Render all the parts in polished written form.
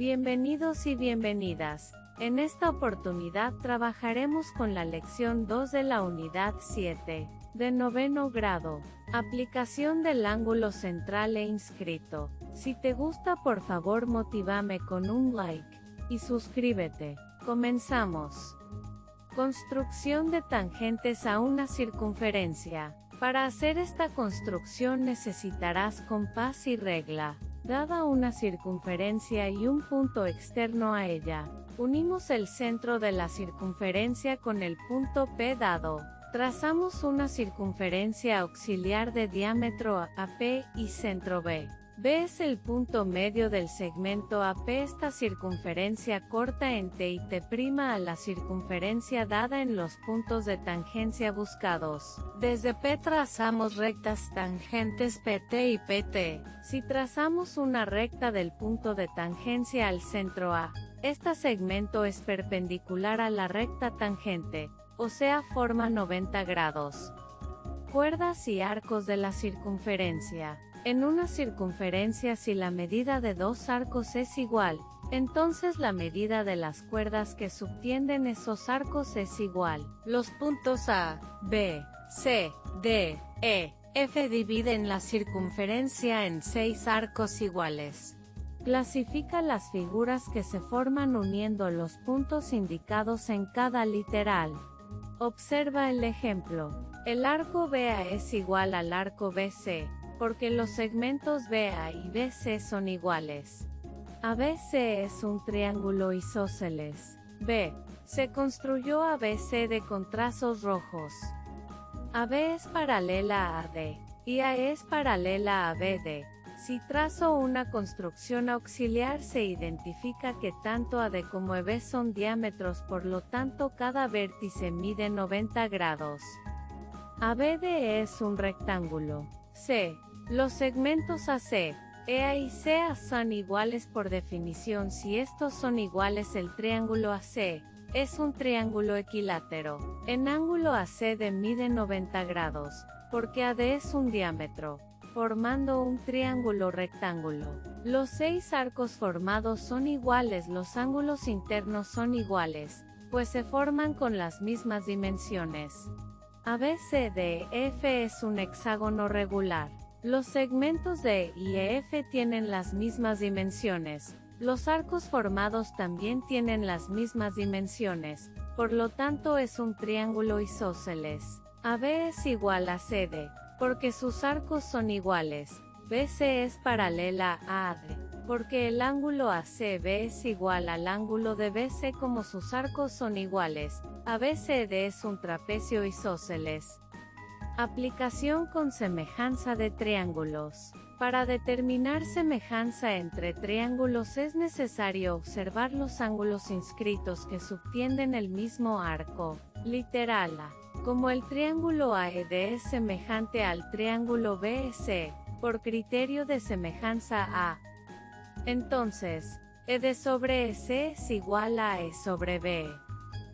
Bienvenidos y bienvenidas. En esta oportunidad trabajaremos con la lección 2 de la unidad 7, de noveno grado, aplicación del ángulo central e inscrito. Si te gusta, por favor motívame con un like, y suscríbete. Comenzamos. Construcción de tangentes a una circunferencia. Para hacer esta construcción necesitarás compás y regla. Dada una circunferencia y un punto externo a ella, unimos el centro de la circunferencia con el punto P dado. Trazamos una circunfere'ncia auxiliar de diámetro AP y centro B. B es el punto medio del segmento AP. Esta circunferencia corta en T y T' a la circunferencia dada en los puntos de tangencia buscados. Desde P trazamos rectas tangentes PT y PT. Si trazamos una recta del punto de tangencia al centro A, este segmento es perpendicular a la recta tangente, o sea, forma 90 grados. Cuerdas y arcos de la circunferencia. En una circunferencia, si la medida de dos arcos es igual, entonces la medida de las cuerdas que subtienden esos arcos es igual. Los puntos A, B, C, D, E, F dividen la circunferencia en 6 arcos iguales. Clasifica las figuras que se forman uniendo los puntos indicados en cada literal. Observa el ejemplo. El arco BA es igual al arco BC, porque los segmentos BA y BC son iguales. ABC es un triángulo isósceles. B. Se construyó ABCD con trazos rojos. AB es paralela a AD, y AE es paralela a BD. Si trazo una construcción auxiliar, se identifica que tanto AD como EB son diámetros, por lo tanto cada vértice mide 90 grados. ABD es un rectángulo. C. Los segmentos AC, EA y CA son iguales por definición. Si estos son iguales, el triángulo AC es un triángulo equilátero. En ángulo ACD mide 90 grados, porque AD es un diámetro, formando un triángulo rectángulo. Los 6 arcos formados son iguales. Los ángulos internos son iguales, pues se forman con las mismas dimensiones. ABCDF es un hexágono regular. Los segmentos D y EF tienen las mismas dimensiones. Los arcos formados también tienen las mismas dimensiones, por lo tanto es un triángulo isósceles. AB es igual a CD, porque sus arcos son iguales. BC es paralela a AD, porque el ángulo ACB es igual al ángulo de BC. Como sus arcos son iguales, ABCD es un trapecio isósceles. Aplicación con semejanza de triángulos. Para determinar semejanza entre triángulos es necesario observar los ángulos inscritos que subtienden el mismo arco. Literal A. Como el triángulo AED es semejante al triángulo BEC, por criterio de semejanza A, entonces, ED sobre EC es igual a E sobre B.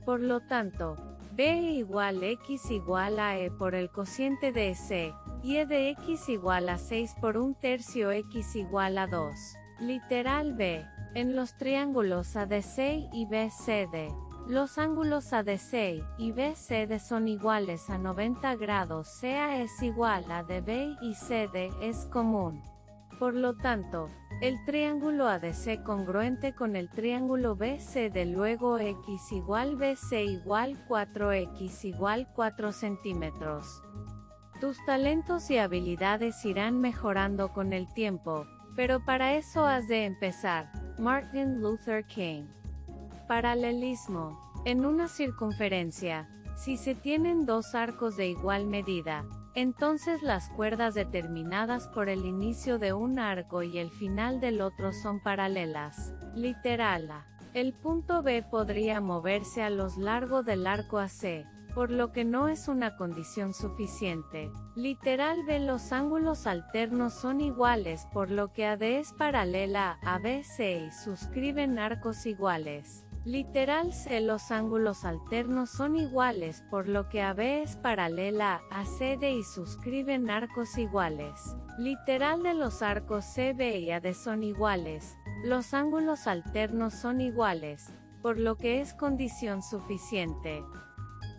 Por lo tanto, B igual X igual a E por el cociente de EC, y E de X igual a 6 por 1/3 X igual a 2. Literal B. En los triángulos ADC y BCD, los ángulos ADC y BCD son iguales a 90 grados. CA es igual a DB y CD es común. Por lo tanto, el triángulo ADC congruente con el triángulo BCD, luego X igual BC igual 4X igual 4 centímetros. Tus talentos y habilidades irán mejorando con el tiempo, pero para eso has de empezar. Martin Luther King. Paralelismo. En una circunferencia, si se tienen dos arcos de igual medida, entonces las cuerdas determinadas por el inicio de un arco y el final del otro son paralelas. Literal A. El punto B podría moverse a lo largo del arco AC, por lo que no es una condición suficiente. Literal B. Los ángulos alternos son iguales, por lo que AD es paralela a BC y suscriben arcos iguales. Literal C. Los ángulos alternos son iguales, por lo que AB es paralela a CD y suscriben arcos iguales. Literal D. Los arcos CB y AD son iguales, Los ángulos alternos son iguales, por lo que es condición suficiente.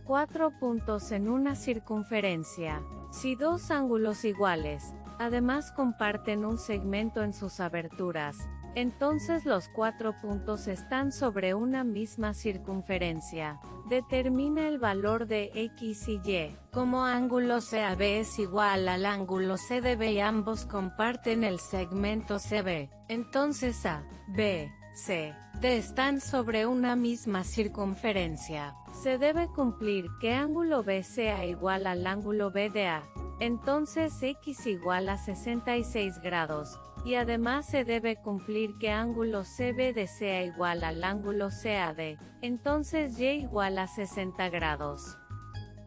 4 puntos en una circunferencia. Si dos ángulos iguales, además comparten un segmento en sus aberturas, entonces los 4 puntos están sobre una misma circunferencia. Determina el valor de X y Y. Como ángulo CAB es igual al ángulo CDB y ambos comparten el segmento CB, entonces A, B, C, D están sobre una misma circunferencia. Se debe cumplir que ángulo B sea igual al ángulo B de A. Entonces X igual a 66 grados, y además se debe cumplir que ángulo CBD sea igual al ángulo CAD, entonces Y igual a 60 grados.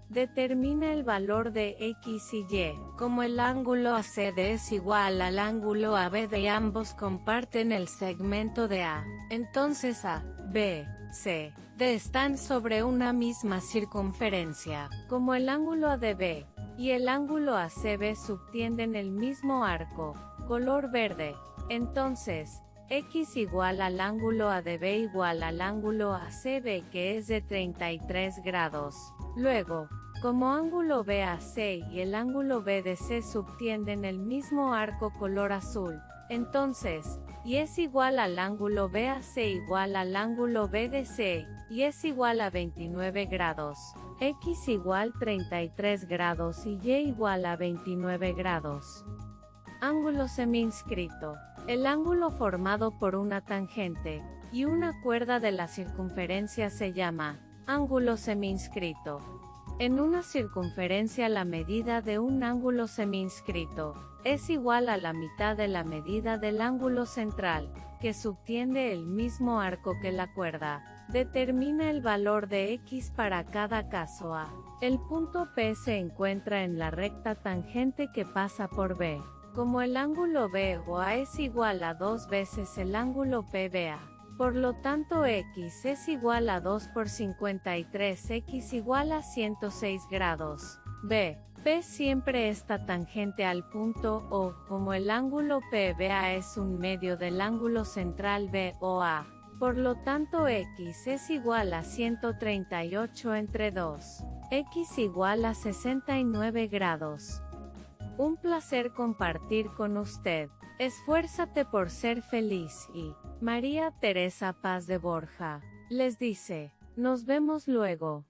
Determina el valor de X y Y. Como el ángulo ACD es igual al ángulo ABD y ambos comparten el segmento de A, entonces A, B, C, D están sobre una misma circunferencia. Como el ángulo ADB y el ángulo ACB subtienden el mismo arco, color verde, entonces, X igual al ángulo ADB igual al ángulo ACB que es de 33 grados. Luego, como ángulo BAC y el ángulo BDC subtienden el mismo arco color azul, entonces, y es igual al ángulo BAC igual al ángulo BDC, y es igual a 29 grados. X igual 33 grados y Y igual a 29 grados. Ángulo semiinscrito. El ángulo formado por una tangente y una cuerda de la circunferencia se llama ángulo semiinscrito. En una circunferencia la medida de un ángulo semiinscrito es igual a la mitad de la medida del ángulo central, que subtiende el mismo arco que la cuerda. Determina el valor de X para cada caso A. El punto P se encuentra en la recta tangente que pasa por B. Como el ángulo B o A es igual a 2 veces el ángulo PBA, por lo tanto X es igual a 2 por 53, X igual a 106 grados. B. P siempre está tangente al punto O, como el ángulo PBA es un medio del ángulo central BOA, por lo tanto X es igual a 138 entre 2. X igual a 69 grados. Un placer compartir con usted. Esfuérzate por ser feliz y María Teresa Paz de Borja les dice, nos vemos luego.